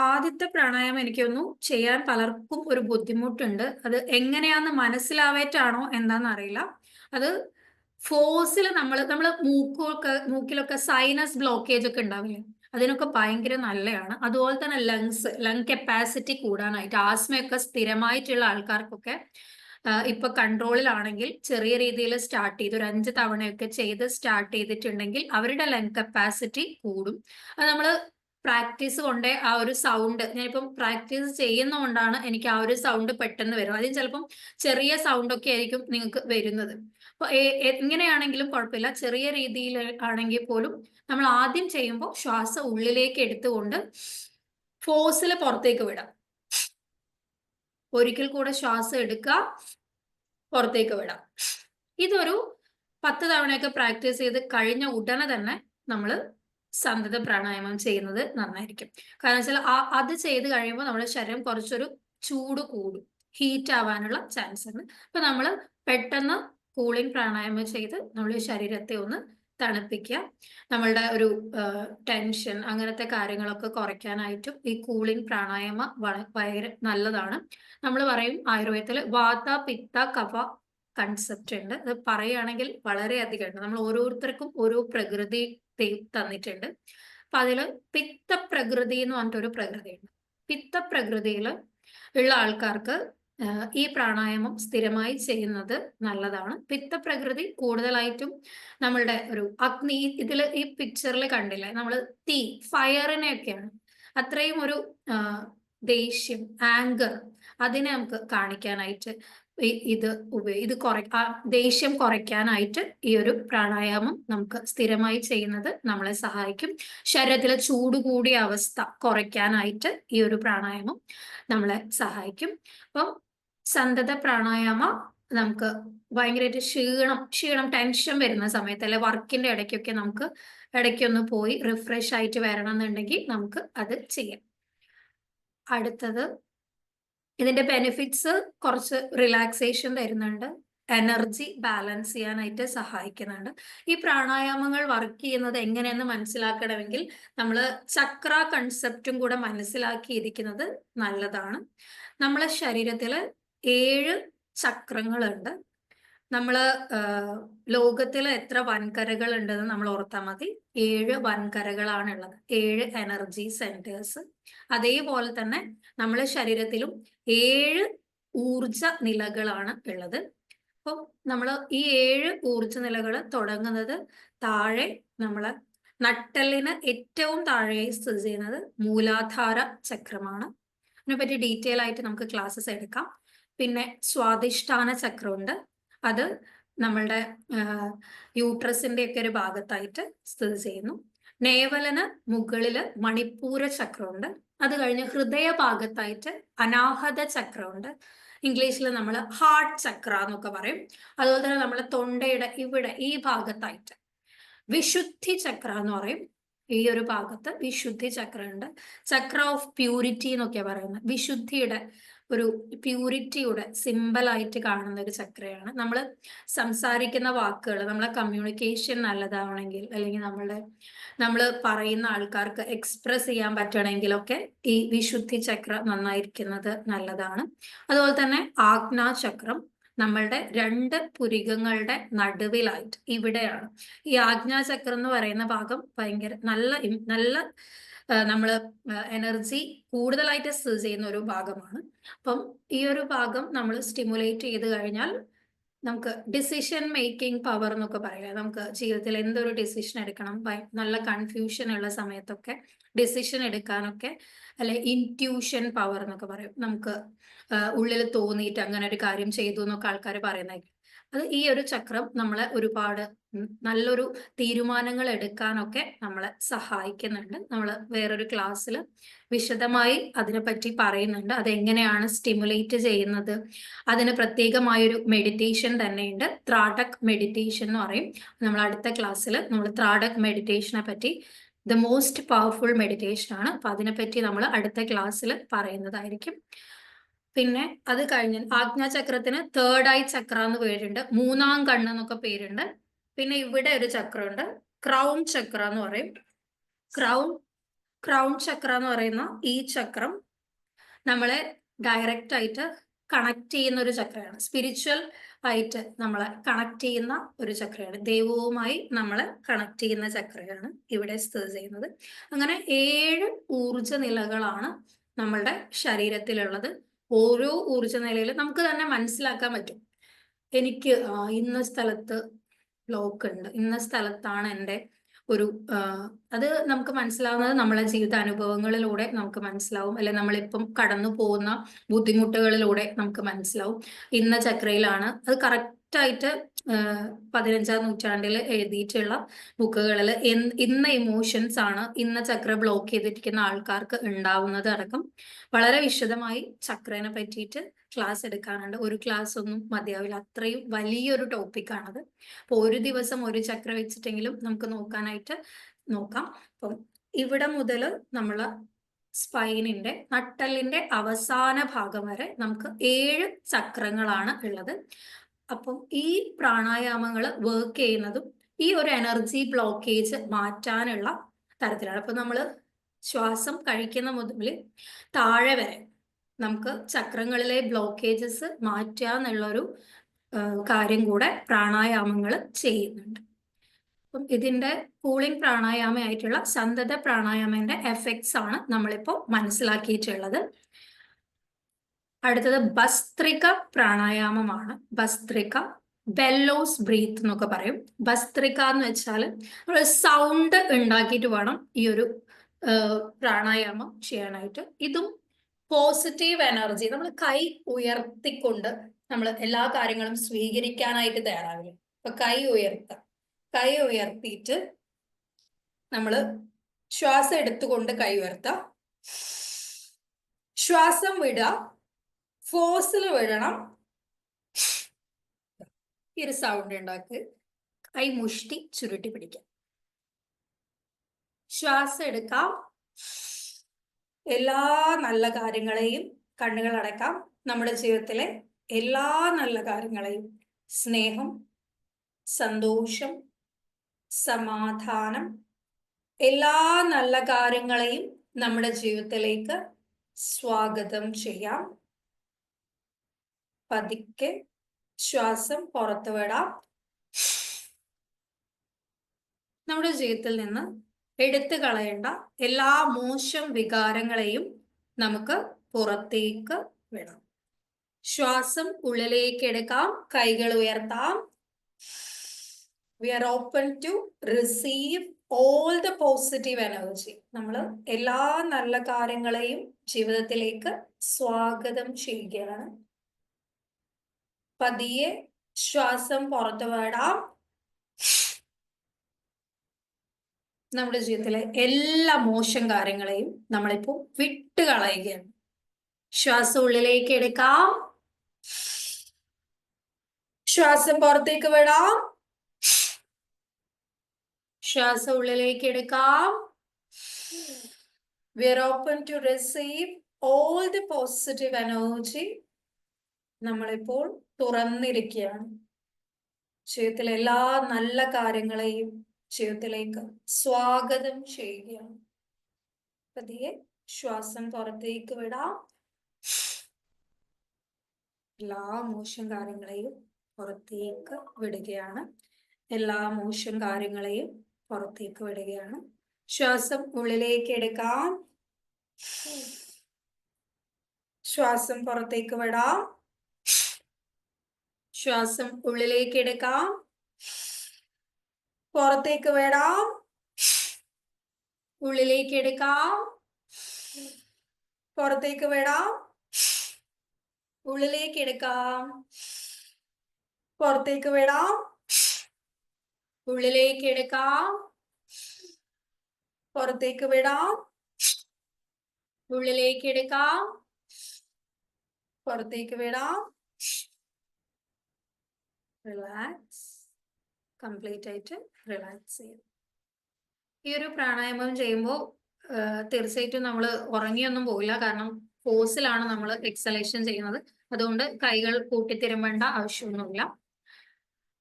ആദ്യത്തെ പ്രാണായാമം എനിക്കൊന്നു ചെയ്യാൻ പലർക്കും ഒരു ബുദ്ധിമുട്ടുണ്ട്. അത് എങ്ങനെയാന്ന് മനസ്സിലാവായിട്ടാണോ എന്താന്ന് അറിയില്ല. അത് ഫോഴ്സിൽ നമ്മള് മൂക്കിലൊക്കെ സൈനസ് ബ്ലോക്കേജ് ഒക്കെ ഉണ്ടാവില്ലേ? അതിനൊക്കെ ഭയങ്കര നല്ലയാണ്. അതുപോലെ തന്നെ ലങ് കപ്പാസിറ്റി കൂടാനായിട്ട് ആസ്മയൊക്കെ സ്ഥിരമായിട്ടുള്ള ആൾക്കാർക്കൊക്കെ ഇപ്പൊ കൺട്രോളിലാണെങ്കിൽ ചെറിയ രീതിയിൽ സ്റ്റാർട്ട് ചെയ്ത് ഒരു 5 തവണയൊക്കെ ചെയ്ത് സ്റ്റാർട്ട് ചെയ്തിട്ടുണ്ടെങ്കിൽ അവരുടെ ലങ് കപ്പാസിറ്റി കൂടും. അത് നമ്മള് പ്രാക്ടീസ് കൊണ്ടേ ആ ഒരു സൗണ്ട് ഞാനിപ്പം പ്രാക്ടീസ് ചെയ്യുന്നതുകൊണ്ടാണ് എനിക്ക് ആ ഒരു സൗണ്ട് പെട്ടെന്ന് വരും. അതിന് ചിലപ്പം ചെറിയ സൗണ്ട് ഒക്കെ ആയിരിക്കും നിങ്ങൾക്ക് വരുന്നത്. അപ്പൊ എങ്ങനെയാണെങ്കിലും കുഴപ്പമില്ല. ചെറിയ രീതിയിൽ ആണെങ്കിൽ പോലും നമ്മൾ ആദ്യം ചെയ്യുമ്പോൾ ശ്വാസം ഉള്ളിലേക്ക് എടുത്തുകൊണ്ട് ഫോഴ്സിൽ പുറത്തേക്ക് വിടാം. ഒരിക്കൽ കൂടെ ശ്വാസം എടുക്കുക, പുറത്തേക്ക് വിടാം. ഇതൊരു 10 തവണയൊക്കെ പ്രാക്ടീസ് ചെയ്ത് കഴിഞ്ഞ ഉടനെ തന്നെ നമ്മൾ സന്തത പ്രാണായാമം ചെയ്യുന്നത് നന്നായിരിക്കും. കാരണം വെച്ചാൽ അത് ചെയ്ത് കഴിയുമ്പോൾ നമ്മുടെ ശരീരം കുറച്ചൊരു ചൂട് കൂടും, ഹീറ്റ് ആവാനുള്ള ചാൻസ് ഉണ്ട്. അപ്പൊ നമ്മൾ പെട്ടെന്ന് കൂളിംഗ് പ്രാണായാമം ചെയ്ത് നമ്മുടെ ശരീരത്തെ ഒന്ന് തണുപ്പിക്കുക. നമ്മളുടെ ഒരു ടെൻഷൻ അങ്ങനത്തെ കാര്യങ്ങളൊക്കെ കുറയ്ക്കാനായിട്ടും ഈ കൂളിംഗ് പ്രാണായാമം ഭയങ്കര നല്ലതാണ്. നമ്മൾ പറയും ആയുർവേദത്തിൽ വാത പിത്ത കഫ കൺസെപ്റ്റ് ഉണ്ട്. അത് പറയുകയാണെങ്കിൽ വളരെയധികം ഉണ്ട്. നമ്മൾ ഓരോരുത്തർക്കും ഓരോ പ്രകൃതി തന്നിട്ടുണ്ട്. അപ്പൊ അതില് പിത്തപ്രകൃതി എന്ന് പറഞ്ഞിട്ടൊരു പ്രകൃതിയുണ്ട്. പിത്തപ്രകൃതിയിൽ ഉള്ള ആൾക്കാർക്ക് ഈ പ്രാണായാമം സ്ഥിരമായി ചെയ്യുന്നത് നല്ലതാണ്. പിത്തപ്രകൃതി കൂടുതലായിട്ടും നമ്മളുടെ ഒരു അഗ്നി ഇതിൽ ഈ പിക്ചറിൽ കണ്ടില്ലേ, നമ്മൾ തീ ഫയറിനെയൊക്കെയാണ് അത്രയും ഒരു ദേഷ്യം ആങ്കർ അതിനെ നമുക്ക് കാണിക്കാനായിട്ട് ഇത് ദേഷ്യം കുറയ്ക്കാനായിട്ട് ഈ ഒരു പ്രാണായാമം നമുക്ക് സ്ഥിരമായി ചെയ്യുന്നത് നമ്മളെ സഹായിക്കും. ശരീരത്തിലെ ചൂട് കൂടിയ അവസ്ഥ കുറയ്ക്കാനായിട്ട് ഈ ഒരു പ്രാണായാമം നമ്മളെ സഹായിക്കും. അപ്പം സന്തത പ്രാണായാമ നമുക്ക് ഭയങ്കരമായിട്ട് ക്ഷീണം ടെൻഷൻ വരുന്ന സമയത്ത് അല്ലെ വർക്കിന്റെ ഇടയ്ക്കൊക്കെ നമുക്ക് ഇടയ്ക്കൊന്ന് പോയി റിഫ്രഷ് ആയിട്ട് വരണം എന്നുണ്ടെങ്കിൽ നമുക്ക് അത് ചെയ്യാം. അടുത്തത് ഇതിന്റെ ബെനിഫിറ്റ്സ് കുറച്ച് റിലാക്സേഷൻ തരുന്നുണ്ട്, എനർജി ബാലൻസ് ചെയ്യാനായിട്ട് സഹായിക്കുന്നുണ്ട്. ഈ പ്രാണായാമങ്ങൾ വർക്ക് ചെയ്യുന്നത് എങ്ങനെയെന്ന് മനസ്സിലാക്കണമെങ്കിൽ നമ്മൾ ചക്ര കൺസെപ്റ്റും കൂടെ മനസ്സിലാക്കിയിരിക്കുന്നത് നല്ലതാണ്. നമ്മളെ ശരീരത്തിൽ 7 ചക്രങ്ങളുണ്ട്. നമ്മള് ലോകത്തിൽ എത്ര വൻകരകൾ ഉണ്ടെന്ന് നമ്മൾ ഓർത്താൽ മതി. 7 വൻകരകളാണ് ഉള്ളത്, 7 എനർജി സെന്റേഴ്സ്. അതേപോലെ തന്നെ നമ്മളെ ശരീരത്തിലും 7 ഊർജ നിലകളാണ് ഉള്ളത്. അപ്പം നമ്മൾ ഈ 7 ഊർജ നിലകൾ തുടങ്ങുന്നത് താഴെ നമ്മളെ നട്ടെല്ലിന് ഏറ്റവും താഴെയായി സ്ഥിതി ചെയ്യുന്നത് മൂലാധാര ചക്രമാണ്. അതിനെപ്പറ്റി ഡീറ്റെയിൽ ആയിട്ട് നമുക്ക് ക്ലാസ്സസ് എടുക്കാം. പിന്നെ സ്വാധിഷ്ഠാന ചക്രമുണ്ട്. അത് നമ്മളുടെ യൂട്രസിന്റെ ഒക്കെ ഒരു ഭാഗത്തായിട്ട് സ്ഥിതി ചെയ്യുന്നു. നേവലന് മുകളില് മണിപ്പൂര ചക്രമുണ്ട്. അത് കഴിഞ്ഞ് ഹൃദയ ഭാഗത്തായിട്ട് അനാഹത ചക്രമുണ്ട്. ഇംഗ്ലീഷിൽ നമ്മൾ ഹാർട്ട് ചക്ര എന്നൊക്കെ പറയും. അതുപോലെ തന്നെ നമ്മളെ തൊണ്ടയുടെ ഇവിടെ ഈ ഭാഗത്തായിട്ട് വിശുദ്ധി ചക്ര എന്ന് പറയും. ഈ ഒരു ഭാഗത്ത് വിശുദ്ധി ചക്ര ഉണ്ട്. ചക്ര ഓഫ് പ്യൂരിറ്റി എന്നൊക്കെ പറയുന്നത് വിശുദ്ധിയുടെ ഒരു പ്യൂരിറ്റിയുടെ സിമ്പലായിട്ട് കാണുന്ന ഒരു ചക്രയാണ്. നമ്മൾ സംസാരിക്കുന്ന വാക്കുകൾ നമ്മളെ കമ്മ്യൂണിക്കേഷൻ നല്ലതാവണമെങ്കിൽ അല്ലെങ്കിൽ നമ്മൾ പറയുന്ന ആൾക്കാർക്ക് എക്സ്പ്രസ് ചെയ്യാൻ പറ്റണമെങ്കിലൊക്കെ ഈ വിശുദ്ധി ചക്ര നന്നായിരിക്കുന്നത് നല്ലതാണ്. അതുപോലെ തന്നെ ആജ്ഞാ ചക്രം നമ്മളുടെ 2 പുരികങ്ങളുടെ നടുവിലായിട്ട് ഇവിടെയാണ്. ഈ ആജ്ഞാചക്രം എന്ന് പറയുന്ന ഭാഗം ഭയങ്കര നല്ല നമ്മള് എനർജി കൂടുതലായിട്ട് സ്ഥിതി ചെയ്യുന്ന ഒരു ഭാഗമാണ്. അപ്പം ഈ ഒരു ഭാഗം നമ്മൾ സ്റ്റിമുലേറ്റ് ചെയ്ത് കഴിഞ്ഞാൽ നമുക്ക് ഡിസിഷൻ മേക്കിംഗ് പവർ എന്നൊക്കെ പറയാം. നമുക്ക് ജീവിതത്തിൽ എന്തൊരു ഡിസിഷൻ എടുക്കണം, നല്ല കൺഫ്യൂഷൻ ഉള്ള സമയത്തൊക്കെ ഡിസിഷൻ എടുക്കാനൊക്കെ അല്ലെ ഇൻറ്റ്യൂഷൻ പവർ എന്നൊക്കെ പറയും. നമുക്ക് ഉള്ളിൽ തോന്നിയിട്ട് അങ്ങനെ ഒരു കാര്യം ചെയ്തു എന്നൊക്കെ ആൾക്കാർ പറയുന്നത്. അത് ഈ ഒരു ചക്രം നമ്മളെ ഒരുപാട് നല്ലൊരു തീരുമാനങ്ങൾ എടുക്കാനൊക്കെ നമ്മളെ സഹായിക്കുന്നുണ്ട്. നമ്മൾ വേറൊരു ക്ലാസ്സിൽ വിശദമായി അതിനെപ്പറ്റി പറയുന്നുണ്ട്, അതെങ്ങനെയാണ് സ്റ്റിമുലേറ്റ് ചെയ്യുന്നത്. അതിന് പ്രത്യേകമായൊരു മെഡിറ്റേഷൻ തന്നെയുണ്ട്, ത്രാടക് മെഡിറ്റേഷൻ എന്ന് പറയും. നമ്മൾ അടുത്ത ക്ലാസ്സിൽ നമ്മൾ ത്രാടക് മെഡിറ്റേഷനെ പറ്റി ദ മോസ്റ്റ് പവർഫുൾ മെഡിറ്റേഷൻ ആണ്. അപ്പൊ അതിനെപ്പറ്റി നമ്മൾ അടുത്ത ക്ലാസ്സിൽ പറയുന്നതായിരിക്കും. പിന്നെ അത് കഴിഞ്ഞ് ആജ്ഞാചക്രത്തിന് തേർഡ് ഐ ചക്ര എന്ന് പേരുണ്ട്, 3ാം കണ്ണ് എന്നൊക്കെ പേരുണ്ട്. പിന്നെ ഇവിടെ ഒരു ചക്രമുണ്ട്, ക്രൗൺ ചക്ര എന്ന് പറയും. ക്രൗൺ ക്രൗൺ ചക്ര എന്ന് പറയുന്ന ഈ ചക്രം നമ്മളെ ഡയറക്റ്റ് ആയിട്ട് കണക്ട് ചെയ്യുന്ന ഒരു ചക്രയാണ്. സ്പിരിച്വൽ ആയിട്ട് നമ്മളെ കണക്ട് ചെയ്യുന്ന ഒരു ചക്രയാണ്. ദൈവവുമായി നമ്മളെ കണക്ട് ചെയ്യുന്ന ചക്രയാണ് ഇവിടെ സ്ഥിതി ചെയ്യുന്നത്. അങ്ങനെ 7 ഊർജ നിലകളാണ് നമ്മളുടെ ശരീരത്തിലുള്ളത്. ഓരോ ഊർജ നിലയിലും നമുക്ക് തന്നെ മനസ്സിലാക്കാൻ പറ്റും. എനിക്ക് ഇന്ന സ്ഥലത്ത് ബ്ലോക്ക് ഉണ്ട്, ഇന്ന സ്ഥലത്താണ് എൻ്റെ ഒരു അത് നമുക്ക് മനസ്സിലാവുന്നത് നമ്മളെ ജീവിതാനുഭവങ്ങളിലൂടെ നമുക്ക് മനസ്സിലാവും, അല്ലെ നമ്മളിപ്പം കടന്നു പോകുന്ന ബുദ്ധിമുട്ടുകളിലൂടെ നമുക്ക് മനസ്സിലാവും. ഇന്ന ചക്രയിലാണ് അത് കറക്റ്റായിട്ട് 15ാം നൂറ്റാണ്ടിൽ എഴുതിയിട്ടുള്ള ബുക്കുകളിൽ ഇന്ന ഇമോഷൻസ് ആണ് ഇന്ന ചക്ര ബ്ലോക്ക് ചെയ്തിരിക്കുന്ന ആൾക്കാർക്ക് ഉണ്ടാവുന്നത് അടക്കം വളരെ വിശദമായി ചക്രനെ പറ്റിയിട്ട് ക്ലാസ് എടുക്കാനുണ്ട്. ഒരു ക്ലാസ് ഒന്നും മതിയാവില്ല, അത്രയും വലിയൊരു ടോപ്പിക്കാണത്. അപ്പോൾ ഒരു ദിവസം ഒരു ചക്ര വെച്ചിട്ടെങ്കിലും നമുക്ക് നോക്കാനായിട്ട് നോക്കാം. അപ്പം ഇവിടെ മുതൽ നമ്മൾ സ്പൈനിന്റെ നട്ടെല്ലിന്റെ അവസാന ഭാഗം വരെ നമുക്ക് 7 ചക്രങ്ങളാണ് ഉള്ളത്. അപ്പം ഈ പ്രാണായാമങ്ങൾ വർക്ക് ചെയ്യുന്നതും ഈ ഒരു എനർജി ബ്ലോക്കേജ് മാറ്റാനുള്ള തരത്തിലാണ്. അപ്പൊ നമ്മൾ ശ്വാസം കഴിക്കുന്ന മുതൽ താഴെ വരെ നമുക്ക് ചക്രങ്ങളിലെ ബ്ലോക്കേജസ് മാറ്റുക എന്നുള്ളൊരു കാര്യം കൂടെ പ്രാണായാമങ്ങൾ ചെയ്യുന്നുണ്ട്. അപ്പം ഇതിന്റെ കൂളിംഗ് പ്രാണായാമമായിട്ടുള്ള സന്തത പ്രാണായാമന്റെ എഫക്ട്സ് ആണ് നമ്മളിപ്പോൾ മനസ്സിലാക്കിയിട്ടുള്ളത്. അടുത്തത് ഭസ്ത്രിക പ്രാണായാമമാണ്. ഭസ്ത്രിക, ബെല്ലോസ് ബ്രീത്ത് എന്നൊക്കെ പറയും. ഭസ്ത്രിക എന്ന് വെച്ചാൽ നമ്മൾ സൗണ്ട് ഉണ്ടാക്കിയിട്ട് വേണം ഈ ഒരു പ്രാണായാമം ചെയ്യാനായിട്ട്. ഇതും പോസിറ്റീവ് എനർജി, നമ്മൾ കൈ ഉയർത്തിക്കൊണ്ട് നമ്മൾ എല്ലാ കാര്യങ്ങളും സ്വീകരിക്കാനായിട്ട് തയ്യാറാവില്ല. അപ്പൊ കൈ ഉയർത്തിയിട്ട് നമ്മൾ ശ്വാസം എടുത്തുകൊണ്ട് കൈ ഉയർത്താം, ശ്വാസം വിടുക, ഫോഴ്സിൽ വിടണം. ഈ ഒരു സൗണ്ട് ഉണ്ടാക്കി കൈ മുഷ്ടി ചുരുട്ടി പിടിക്കാം. ശ്വാസം എടുക്കാം, എല്ലാ നല്ല കാര്യങ്ങളെയും കണ്ണുകൾ അടയ്ക്കാം. നമ്മുടെ ജീവിതത്തിലെ എല്ലാ നല്ല കാര്യങ്ങളെയും, സ്നേഹം, സന്തോഷം, സമാധാനം, എല്ലാ നല്ല കാര്യങ്ങളെയും നമ്മുടെ ജീവിതത്തിലേക്ക് സ്വാഗതം ചെയ്യാം. പതുക്കെ ശ്വാസം പുറത്തു വിടാം. നമ്മുടെ ജീവിതത്തിൽ നിന്ന് എടുത്തു കളയേണ്ട എല്ലാ മോശം വികാരങ്ങളെയും നമുക്ക് പുറത്തേക്ക് വിടാം. ശ്വാസം ഉള്ളിലേക്ക് എടുക്കാം, കൈകൾ ഉയർത്താം. We are open to receive all the positive energy. നമ്മൾ എല്ലാ നല്ല കാര്യങ്ങളെയും ജീവിതത്തിലേക്ക് സ്വാഗതം ചെയ്യുകയാണ്. പതിയെ ശ്വാസം പുറത്തു വിടാം. നമ്മുടെ ജീവിതത്തിലെ എല്ലാ മോശം കാര്യങ്ങളെയും നമ്മളിപ്പോൾ വിട്ടുകളയുകയാണ്. ശ്വാസം ഉള്ളിലേക്ക് എടുക്കാം, ശ്വാസം പുറത്തേക്ക് വിടാം. ശ്വാസം ഉള്ളിലേക്ക് എടുക്കാം. We are open to receive all the positive energy. നമ്മളിപ്പോൾ തുറന്നിരിക്കുകയാണ്. ജീവിതത്തിലെ എല്ലാ നല്ല കാര്യങ്ങളെയും ജീവിതത്തിലേക്ക് സ്വാഗതം ചെയ്യുകയാണ്. പതിയെ ശ്വാസം പുറത്തേക്ക് വിടാം. എല്ലാ മോശം കാര്യങ്ങളെയും പുറത്തേക്ക് വിടുകയാണ്. എല്ലാ മോശം കാര്യങ്ങളെയും പുറത്തേക്ക് വിടുകയാണ്. ശ്വാസം ഉള്ളിലേക്ക് എടുക്കാം, ശ്വാസം പുറത്തേക്ക് വിടാം. ശ്വാസം ഉള്ളിലേക്ക് എടുക്കാം, പുറത്തേക്ക് വിടാം. ഉള്ളിലേക്ക് എടുക്കാം, പുറത്തേക്ക് വിടാം. ഉള്ളിലേക്ക് എടുക്കാം, പുറത്തേക്ക് വിടാം. ഉള്ളിലേക്ക് എടുക്കാം, പുറത്തേക്ക് വിടാം. ഉള്ളിലേക്ക് എടുക്കാം, പുറത്തേക്ക് വിടാം. റിലാക്സ്, കംപ്ലീറ്റ് ആയിട്ട് റിലാക്സ് ചെയ്യും. ഈ ഒരു പ്രാണായാമം ചെയ്യുമ്പോൾ തീർച്ചയായിട്ടും നമ്മൾ ഉറങ്ങിയൊന്നും പോകില്ല. കാരണം ഫോഴ്സിലാണ് നമ്മൾ എക്സലേഷൻ ചെയ്യുന്നത്. അതുകൊണ്ട് കൈകൾ കൂട്ടിത്തിരുമ്പേണ്ട ആവശ്യമൊന്നുമില്ല.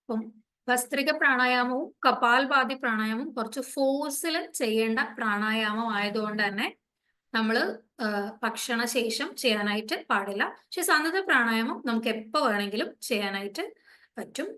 അപ്പം ഭസ്ത്രിക പ്രാണായാമവും കപാൽഭാതി പ്രാണായാമവും കുറച്ച് ഫോഴ്സിൽ ചെയ്യേണ്ട പ്രാണായാമം ആയതുകൊണ്ട് തന്നെ നമ്മൾ ഭക്ഷണശേഷം ചെയ്യാനായിട്ട് പാടില്ല. പക്ഷെ സന്തത പ്രാണായാമം നമുക്ക് എപ്പോൾ വേണമെങ്കിലും ചെയ്യാനായിട്ട് പറ്റും.